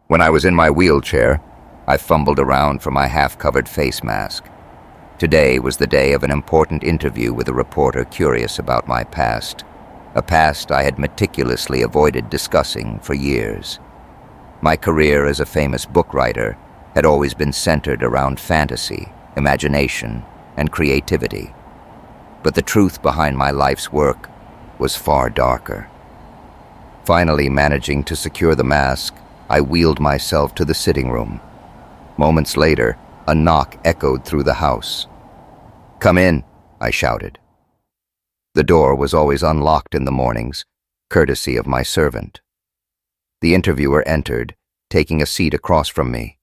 When I was in my wheelchair, I fumbled around for my half-covered face mask. Today was the day of an important interview with a reporter curious about my past, a past I had meticulously avoided discussing for years. My career as a famous book writer had always been centered around fantasy, imagination, and creativity. But the truth behind my life's work was far darker. Finally managing to secure the mask, I wheeled myself to the sitting room. Moments later, a knock echoed through the house. "Come in," I shouted. The door was always unlocked in the mornings, courtesy of my servant. The interviewer entered, taking a seat across from me.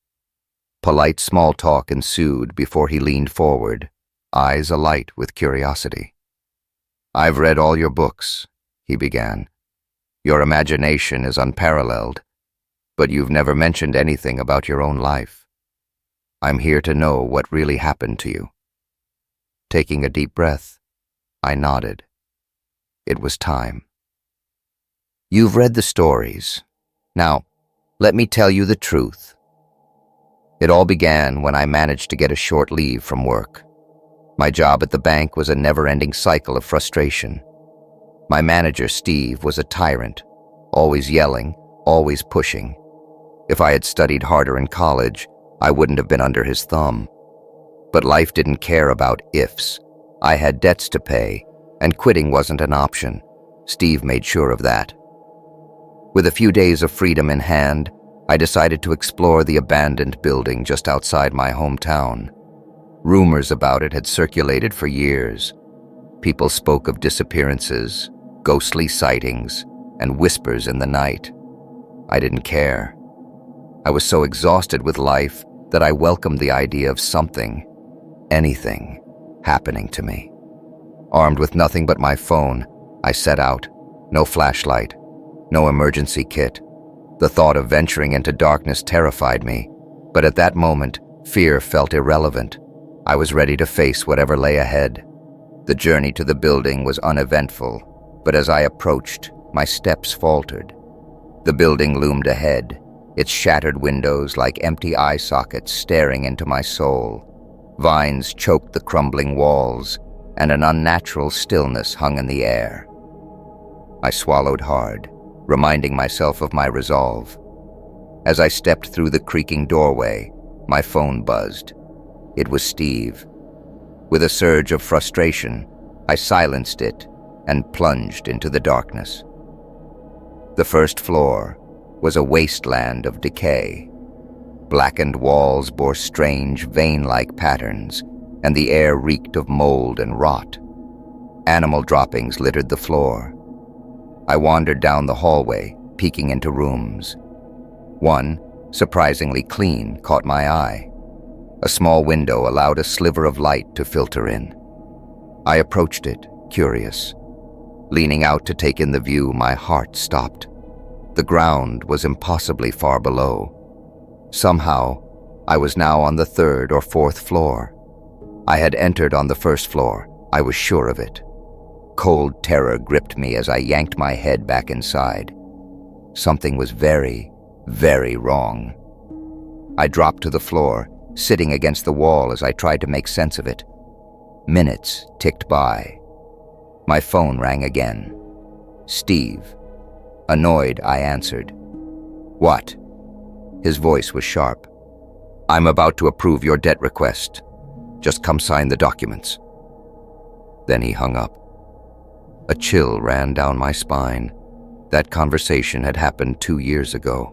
Polite small talk ensued before he leaned forward, eyes alight with curiosity. "I've read all your books," he began. "Your imagination is unparalleled, but you've never mentioned anything about your own life. I'm here to know what really happened to you." Taking a deep breath, I nodded. It was time. "You've read the stories. Now, let me tell you the truth. It all began when I managed to get a short leave from work. My job at the bank was a never-ending cycle of frustration. My manager, Steve, was a tyrant, always yelling, always pushing. If I had studied harder in college, I wouldn't have been under his thumb. But life didn't care about ifs. I had debts to pay, and quitting wasn't an option. Steve made sure of that. With a few days of freedom in hand, I decided to explore the abandoned building just outside my hometown. Rumors about it had circulated for years. People spoke of disappearances, ghostly sightings, and whispers in the night. I didn't care. I was so exhausted with life that I welcomed the idea of something, anything, happening to me. Armed with nothing but my phone, I set out. No flashlight, no emergency kit. The thought of venturing into darkness terrified me, but at that moment, fear felt irrelevant. I was ready to face whatever lay ahead. The journey to the building was uneventful, but as I approached, my steps faltered. The building loomed ahead, its shattered windows like empty eye sockets staring into my soul. Vines choked the crumbling walls, and an unnatural stillness hung in the air. I swallowed hard, reminding myself of my resolve. As I stepped through the creaking doorway, my phone buzzed. It was Steve. With a surge of frustration, I silenced it and plunged into the darkness. The first floor was a wasteland of decay. Blackened walls bore strange, vein-like patterns, and the air reeked of mold and rot. Animal droppings littered the floor. I wandered down the hallway, peeking into rooms. One, surprisingly clean, caught my eye. A small window allowed a sliver of light to filter in. I approached it, curious. Leaning out to take in the view, my heart stopped. The ground was impossibly far below. Somehow, I was now on the third or fourth floor. I had entered on the first floor, I was sure of it. Cold terror gripped me as I yanked my head back inside. Something was very, very wrong. I dropped to the floor, sitting against the wall as I tried to make sense of it. Minutes ticked by. My phone rang again. "Steve." Annoyed, I answered. "What?" His voice was sharp. "I'm about to approve your debt request. Just come sign the documents." Then he hung up. A chill ran down my spine. That conversation had happened 2 years ago.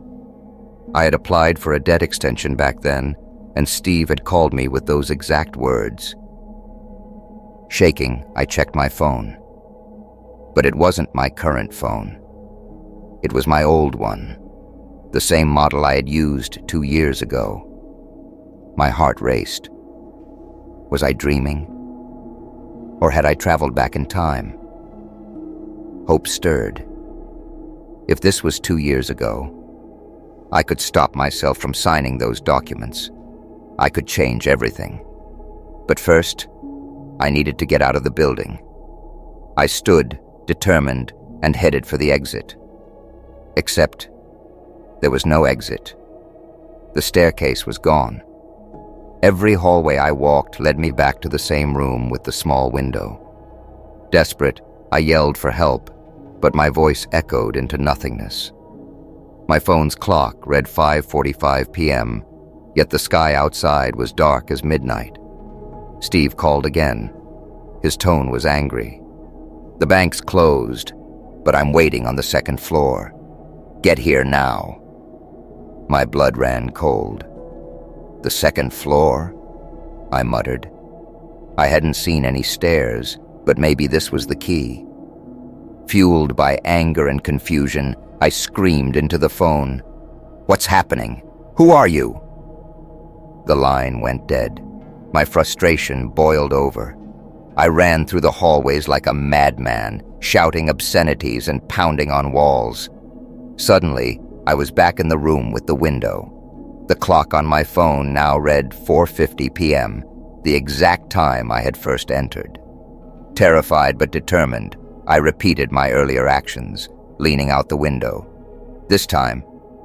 I had applied for a debt extension back then, and Steve had called me with those exact words. Shaking, I checked my phone. But it wasn't my current phone. It was my old one, the same model I had used 2 years ago. My heart raced. Was I dreaming? Or had I traveled back in time? Hope stirred. If this was 2 years ago, I could stop myself from signing those documents. I could change everything. But first, I needed to get out of the building. I stood, determined, and headed for the exit. Except there was no exit, The staircase was gone. Every hallway I walked led me back to the same room with the small window. Desperate, I yelled for help, but my voice echoed into nothingness. My phone's clock read 5:45 p.m., yet the sky outside was dark as midnight. Steve called again. His tone was angry. "The bank's closed, but I'm waiting on the second floor. Get here now." My blood ran cold. "The second floor?" I muttered. I hadn't seen any stairs, but maybe this was the key. Fueled by anger and confusion, I screamed into the phone. "What's happening? Who are you?" The line went dead. My frustration boiled over. I ran through the hallways like a madman, shouting obscenities and pounding on walls. Suddenly, I was back in the room with the window. The clock on my phone now read 4:50 p.m., the exact time I had first entered. Terrified but determined, I repeated my earlier actions, leaning out the window. This time,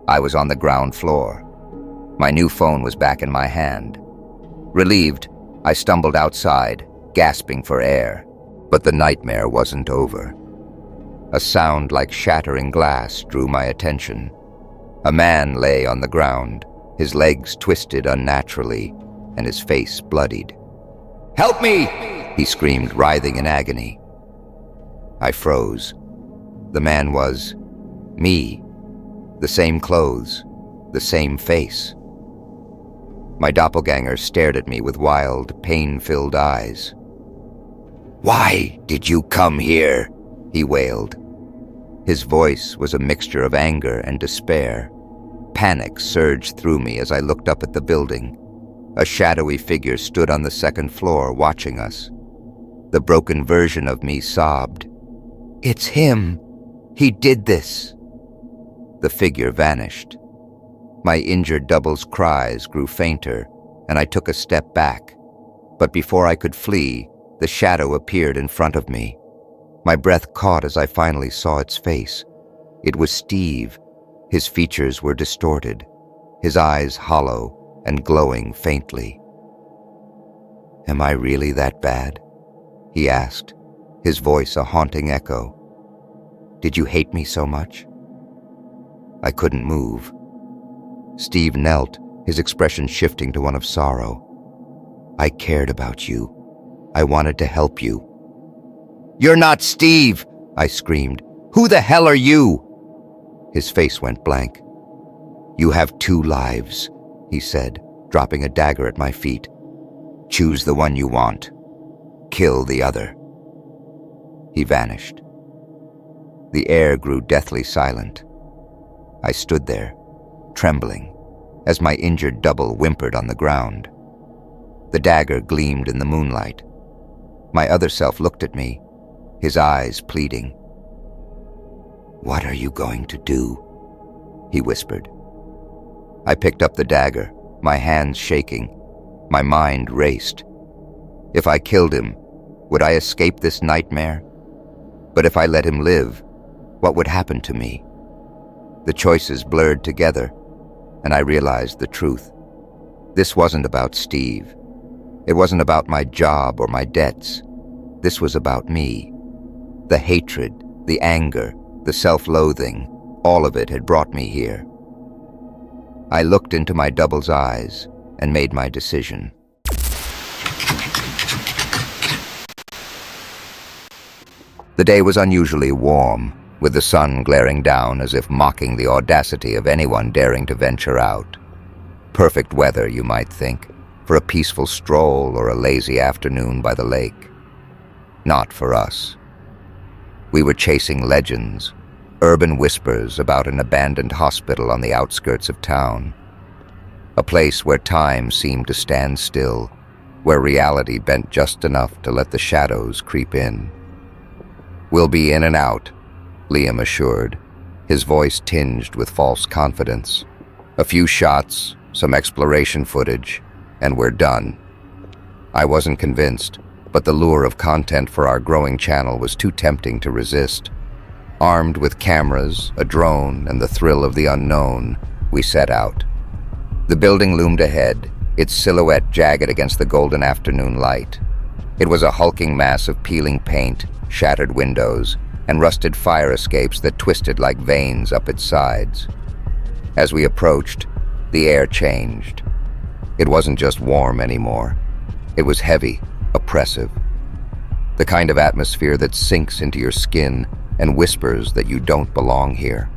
I was on the ground floor. My new phone was back in my hand. Relieved, I stumbled outside, gasping for air. But the nightmare wasn't over. A sound like shattering glass drew my attention. A man lay on the ground, his legs twisted unnaturally, and his face bloodied. "Help me!" he screamed, writhing in agony. I froze. The man was me. The same clothes, the same face. My doppelganger stared at me with wild, pain-filled eyes. "Why did you come here?" he wailed. His voice was a mixture of anger and despair. Panic surged through me as I looked up at the building. A shadowy figure stood on the second floor watching us. The broken version of me sobbed. "It's him! He did this!" The figure vanished. My injured double's cries grew fainter, and I took a step back. But before I could flee, the shadow appeared in front of me. My breath caught as I finally saw its face. It was Steve. His features were distorted, his eyes hollow and glowing faintly. "Am I really that bad?" he asked, his voice a haunting echo. "Did you hate me so much?" I couldn't move. Steve knelt, his expression shifting to one of sorrow. "I cared about you. I wanted to help you." "You're not Steve!" I screamed. "Who the hell are you?" His face went blank. "You have 2 lives, he said, dropping a dagger at my feet. "Choose the one you want. Kill the other." He vanished. The air grew deathly silent. I stood there, trembling, as my injured double whimpered on the ground. The dagger gleamed in the moonlight. My other self looked at me, his eyes pleading. "What are you going to do?" he whispered. I picked up the dagger, my hands shaking. My mind raced. If I killed him, would I escape this nightmare? But if I let him live, what would happen to me? The choices blurred together, and I realized the truth. This wasn't about Steve. It wasn't about my job or my debts. This was about me. The hatred, the anger, the self-loathing, all of it had brought me here. I looked into my double's eyes and made my decision. The day was unusually warm, with the sun glaring down as if mocking the audacity of anyone daring to venture out. Perfect weather, you might think, for a peaceful stroll or a lazy afternoon by the lake. Not for us. We were chasing legends, urban whispers about an abandoned hospital on the outskirts of town. A place where time seemed to stand still, where reality bent just enough to let the shadows creep in. "We'll be in and out," Liam assured, his voice tinged with false confidence. "A few shots, some exploration footage, and we're done." I wasn't convinced, but the lure of content for our growing channel was too tempting to resist. Armed with cameras, a drone, and the thrill of the unknown, we set out. The building loomed ahead, its silhouette jagged against the golden afternoon light. It was a hulking mass of peeling paint, shattered windows, and rusted fire escapes that twisted like veins up its sides. As we approached, the air changed. It wasn't just warm anymore. It was heavy, oppressive. The kind of atmosphere that sinks into your skin and whispers that you don't belong here.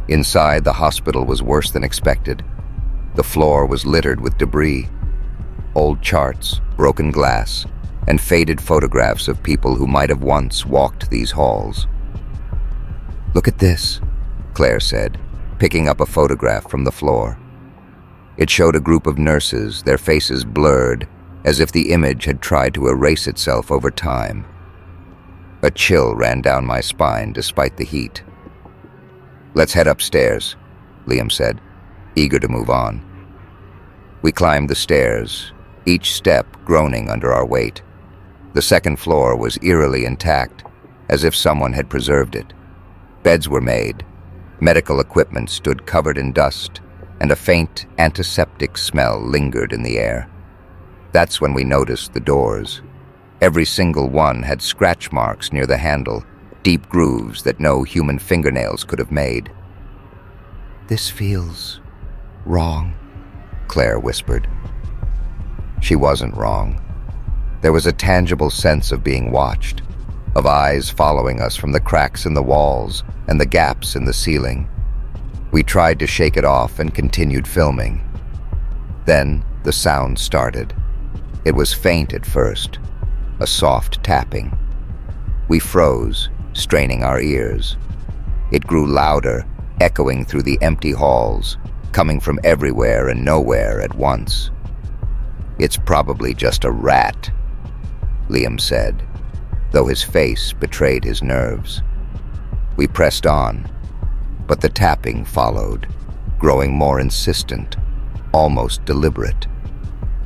Inside, the hospital was worse than expected. The floor was littered with debris, old charts, broken glass, and faded photographs of people who might have once walked these halls. "Look at this," Claire said, picking up a photograph from the floor. It showed a group of nurses, their faces blurred, as if the image had tried to erase itself over time. A chill ran down my spine despite the heat. "Let's head upstairs," Liam said, eager to move on. We climbed the stairs, each step groaning under our weight. The second floor was eerily intact, as if someone had preserved it. Beds were made, medical equipment stood covered in dust, and a faint antiseptic smell lingered in the air. That's when we noticed the doors. Every single one had scratch marks near the handle, deep grooves that no human fingernails could have made. "This feels wrong," Claire whispered. She wasn't wrong. There was a tangible sense of being watched, of eyes following us from the cracks in the walls and the gaps in the ceiling. We tried to shake it off and continued filming. Then the sound started. It was faint at first, a soft tapping. We froze, straining our ears. It grew louder, echoing through the empty halls, coming from everywhere and nowhere at once. "It's probably just a rat," Liam said, though his face betrayed his nerves. We pressed on, but the tapping followed, growing more insistent, almost deliberate.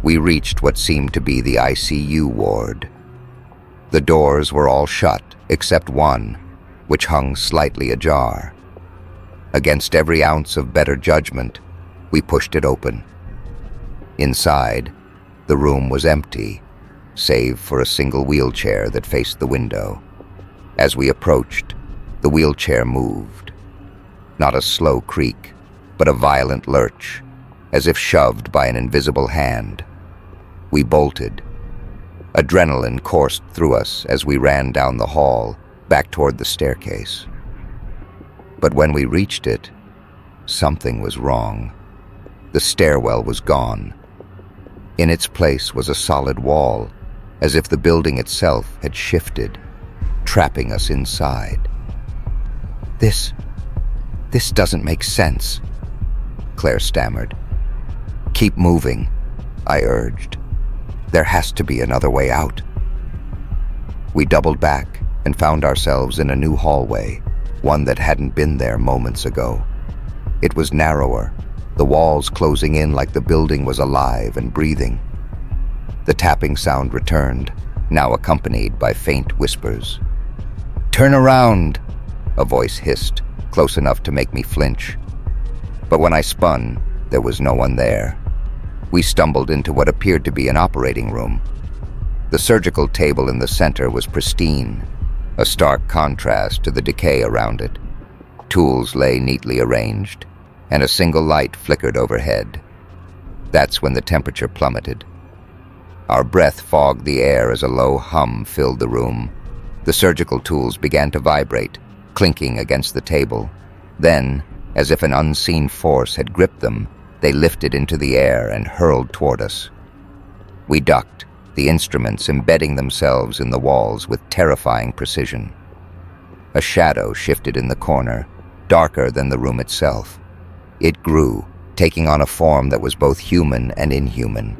We reached what seemed to be the ICU ward. The doors were all shut, except one, which hung slightly ajar. Against every ounce of better judgment, we pushed it open. Inside, the room was empty, save for a single wheelchair that faced the window. As we approached, the wheelchair moved. Not a slow creak, but a violent lurch, as if shoved by an invisible hand. We bolted. Adrenaline coursed through us as we ran down the hall, back toward the staircase. But when we reached it, something was wrong. The stairwell was gone. In its place was a solid wall, as if the building itself had shifted, trapping us inside. This doesn't make sense," Claire stammered. "Keep moving," I urged. "There has to be another way out." We doubled back and found ourselves in a new hallway, one that hadn't been there moments ago. It was narrower, the walls closing in like the building was alive and breathing. The tapping sound returned, now accompanied by faint whispers. "Turn around," a voice hissed, close enough to make me flinch. But when I spun, there was no one there. We stumbled into what appeared to be an operating room. The surgical table in the center was pristine, a stark contrast to the decay around it. Tools lay neatly arranged, and a single light flickered overhead. That's when the temperature plummeted. Our breath fogged the air as a low hum filled the room. The surgical tools began to vibrate, clinking against the table. Then, as if an unseen force had gripped them, they lifted into the air and hurled toward us. We ducked, the instruments embedding themselves in the walls with terrifying precision. A shadow shifted in the corner, darker than the room itself. It grew, taking on a form that was both human and inhuman.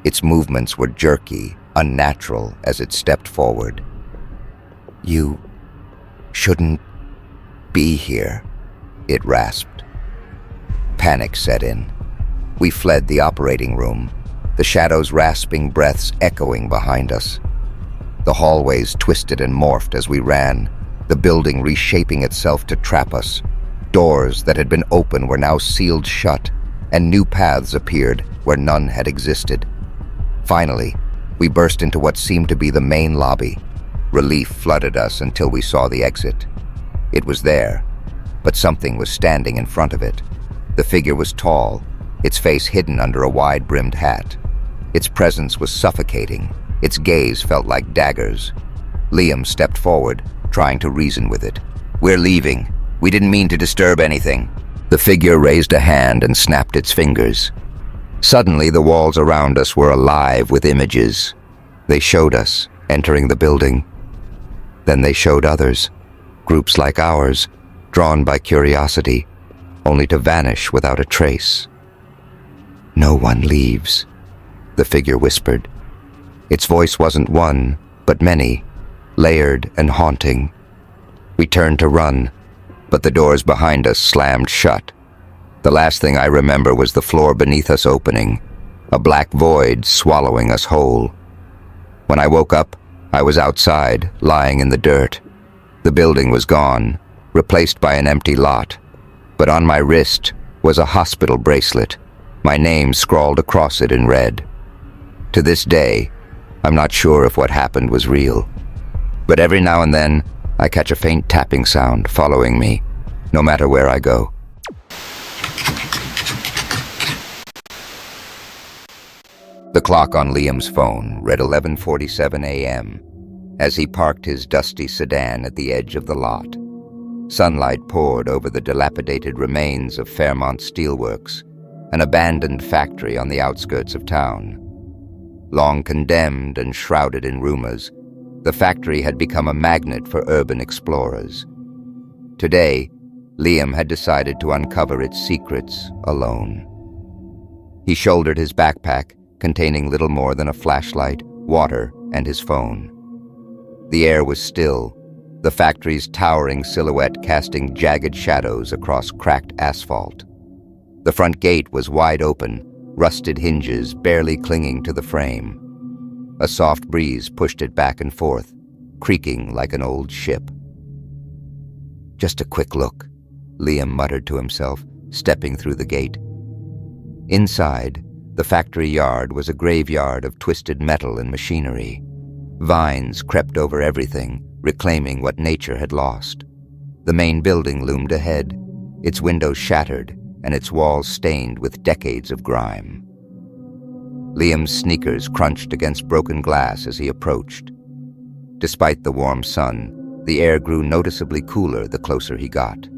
Its movements were jerky, unnatural as it stepped forward. "You shouldn't be here," it rasped. Panic set in. We fled the operating room, the shadow's rasping breaths echoing behind us. The hallways twisted and morphed as we ran, the building reshaping itself to trap us. Doors that had been open were now sealed shut, and new paths appeared where none had existed. Finally, we burst into what seemed to be the main lobby. Relief flooded us until we saw the exit. It was there, but something was standing in front of it. The figure was tall, its face hidden under a wide-brimmed hat. Its presence was suffocating. Its gaze felt like daggers. Liam stepped forward, trying to reason with it. "We're leaving. We didn't mean to disturb anything." The figure raised a hand and snapped its fingers. Suddenly, the walls around us were alive with images. They showed us entering the building. Then they showed others, groups like ours, drawn by curiosity, only to vanish without a trace. "No one leaves," the figure whispered. Its voice wasn't one, but many, layered and haunting. We turned to run, but the doors behind us slammed shut. The last thing I remember was the floor beneath us opening, a black void swallowing us whole. When I woke up, I was outside, lying in the dirt. The building was gone, replaced by an empty lot, but on my wrist was a hospital bracelet, my name scrawled across it in red. To this day, I'm not sure if what happened was real, but every now and then, I catch a faint tapping sound following me, no matter where I go. The clock on Liam's phone read 11:47 a.m. as he parked his dusty sedan at the edge of the lot. Sunlight poured over the dilapidated remains of Fairmont Steelworks, an abandoned factory on the outskirts of town. Long condemned and shrouded in rumors, the factory had become a magnet for urban explorers. Today, Liam had decided to uncover its secrets alone. He shouldered his backpack, containing little more than a flashlight, water, and his phone. The air was still, the factory's towering silhouette casting jagged shadows across cracked asphalt. The front gate was wide open, rusted hinges barely clinging to the frame. A soft breeze pushed it back and forth, creaking like an old ship. "Just a quick look," Liam muttered to himself, stepping through the gate. Inside, the factory yard was a graveyard of twisted metal and machinery. Vines crept over everything, reclaiming what nature had lost. The main building loomed ahead, its windows shattered and its walls stained with decades of grime. Liam's sneakers crunched against broken glass as he approached. Despite the warm sun, the air grew noticeably cooler the closer he got.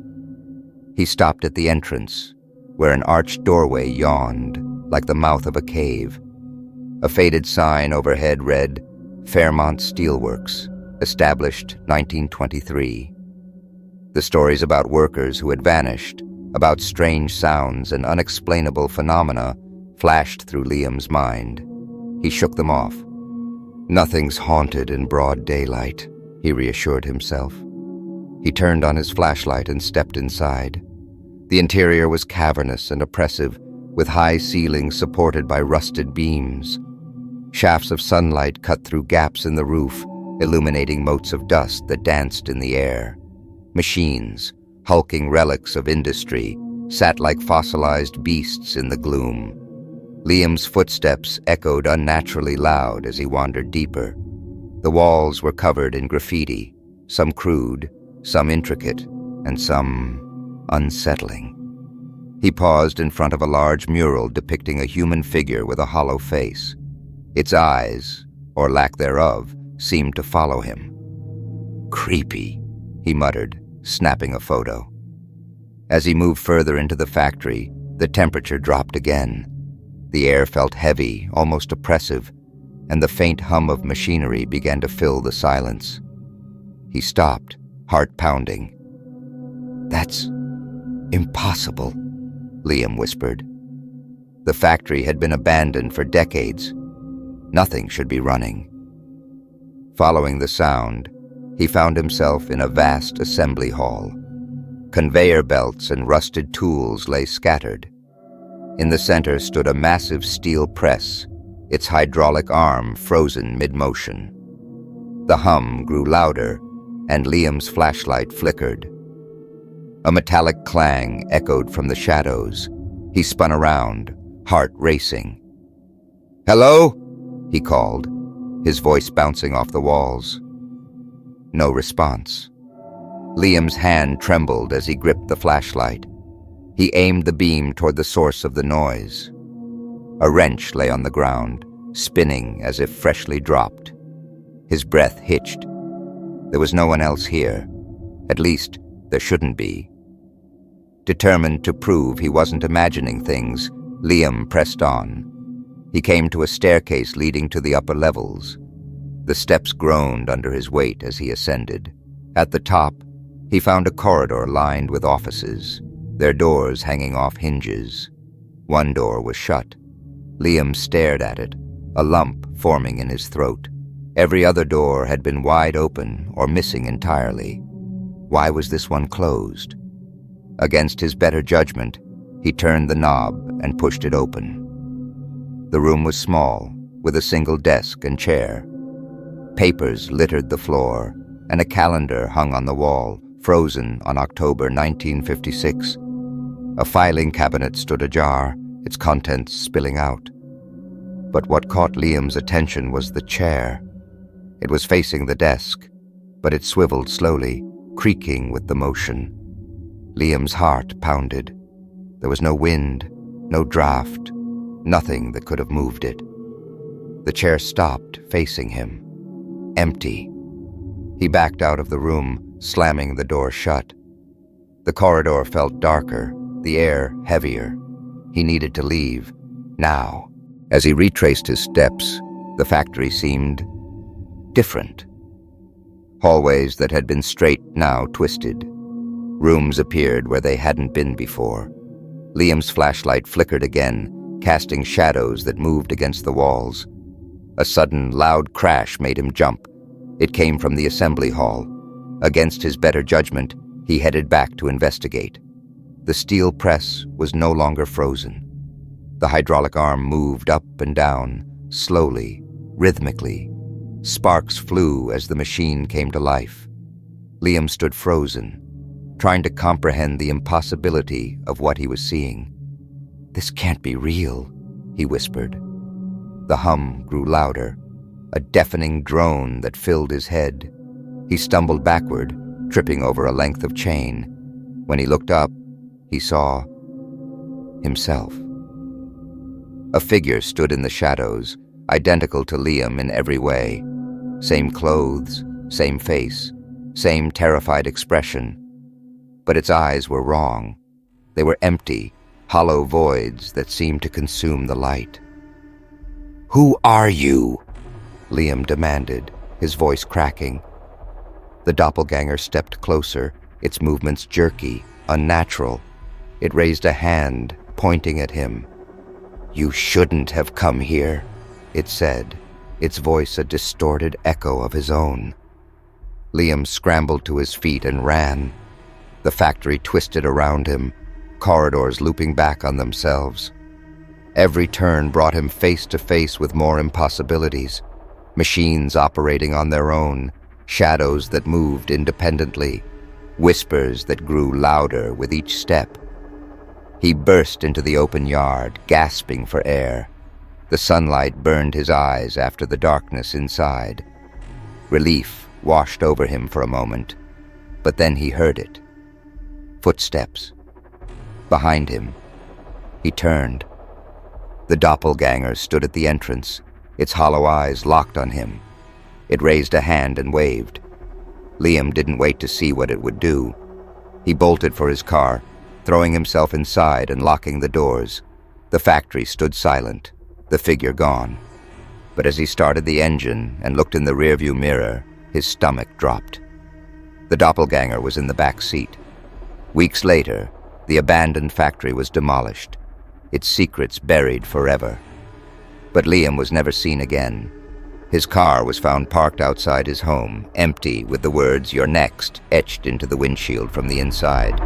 He stopped at the entrance, where an arched doorway yawned, like the mouth of a cave. A faded sign overhead read, "Fairmont Steelworks, established 1923. The stories about workers who had vanished, about strange sounds and unexplainable phenomena, flashed through Liam's mind. He shook them off. "Nothing's haunted in broad daylight," he reassured himself. He turned on his flashlight and stepped inside. The interior was cavernous and oppressive, with high ceilings supported by rusted beams. Shafts of sunlight cut through gaps in the roof, illuminating motes of dust that danced in the air. Machines, hulking relics of industry, sat like fossilized beasts in the gloom. Liam's footsteps echoed unnaturally loud as he wandered deeper. The walls were covered in graffiti, some crude, some intricate, and some unsettling. He paused in front of a large mural depicting a human figure with a hollow face. Its eyes, or lack thereof, seemed to follow him. "Creepy," he muttered, snapping a photo. As he moved further into the factory, the temperature dropped again. The air felt heavy, almost oppressive, and the faint hum of machinery began to fill the silence. He stopped, heart pounding. "That's impossible," Liam whispered. The factory had been abandoned for decades. Nothing should be running. Following the sound, he found himself in a vast assembly hall. Conveyor belts and rusted tools lay scattered. In the center stood a massive steel press, its hydraulic arm frozen mid-motion. The hum grew louder, and Liam's flashlight flickered. A metallic clang echoed from the shadows. He spun around, heart racing. "Hello?" he called, his voice bouncing off the walls. No response. Liam's hand trembled as he gripped the flashlight. He aimed the beam toward the source of the noise. A wrench lay on the ground, spinning as if freshly dropped. His breath hitched. There was no one else here. At least, there shouldn't be. Determined to prove he wasn't imagining things, Liam pressed on. He came to a staircase leading to the upper levels. The steps groaned under his weight as he ascended. At the top, he found a corridor lined with offices, their doors hanging off hinges. One door was shut. Liam stared at it, a lump forming in his throat. Every other door had been wide open or missing entirely. Why was this one closed? Against his better judgment, he turned the knob and pushed it open. The room was small, with a single desk and chair. Papers littered the floor, and a calendar hung on the wall, frozen on October 1956. A filing cabinet stood ajar, its contents spilling out. But what caught Liam's attention was the chair. It was facing the desk, but it swiveled slowly, creaking with the motion. Liam's heart pounded. There was no wind, no draft, nothing that could have moved it. The chair stopped, facing him. Empty. He backed out of the room, slamming the door shut. The corridor felt darker, the air heavier. He needed to leave, now. As he retraced his steps, the factory seemed different. Hallways that had been straight now twisted. Rooms appeared where they hadn't been before. Liam's flashlight flickered again, casting shadows that moved against the walls. A sudden, loud crash made him jump. It came from the assembly hall. Against his better judgment, he headed back to investigate. The steel press was no longer frozen. The hydraulic arm moved up and down, slowly, rhythmically. Sparks flew as the machine came to life. Liam stood frozen, trying to comprehend the impossibility of what he was seeing. "This can't be real," he whispered. The hum grew louder, a deafening drone that filled his head. He stumbled backward, tripping over a length of chain. When he looked up, he saw himself. A figure stood in the shadows, identical to Liam in every way. Same clothes, same face, same terrified expression. But its eyes were wrong. They were empty, hollow voids that seemed to consume the light. "Who are you?" Liam demanded, his voice cracking. The doppelganger stepped closer, its movements jerky, unnatural. It raised a hand, pointing at him. "You shouldn't have come here," it said, its voice a distorted echo of his own. Liam scrambled to his feet and ran. The factory twisted around him, corridors looping back on themselves. Every turn brought him face to face with more impossibilities. Machines operating on their own, shadows that moved independently, whispers that grew louder with each step. He burst into the open yard, gasping for air. The sunlight burned his eyes after the darkness inside. Relief washed over him for a moment, but then he heard it. Footsteps. Behind him. He turned. The doppelganger stood at the entrance, its hollow eyes locked on him. It raised a hand and waved. Liam didn't wait to see what it would do. He bolted for his car, throwing himself inside and locking the doors. The factory stood silent, the figure gone. But as he started the engine and looked in the rearview mirror, his stomach dropped. The doppelganger was in the back seat. Weeks later, the abandoned factory was demolished, its secrets buried forever. But Liam was never seen again. His car was found parked outside his home, empty, with the words "You're next" etched into the windshield from the inside.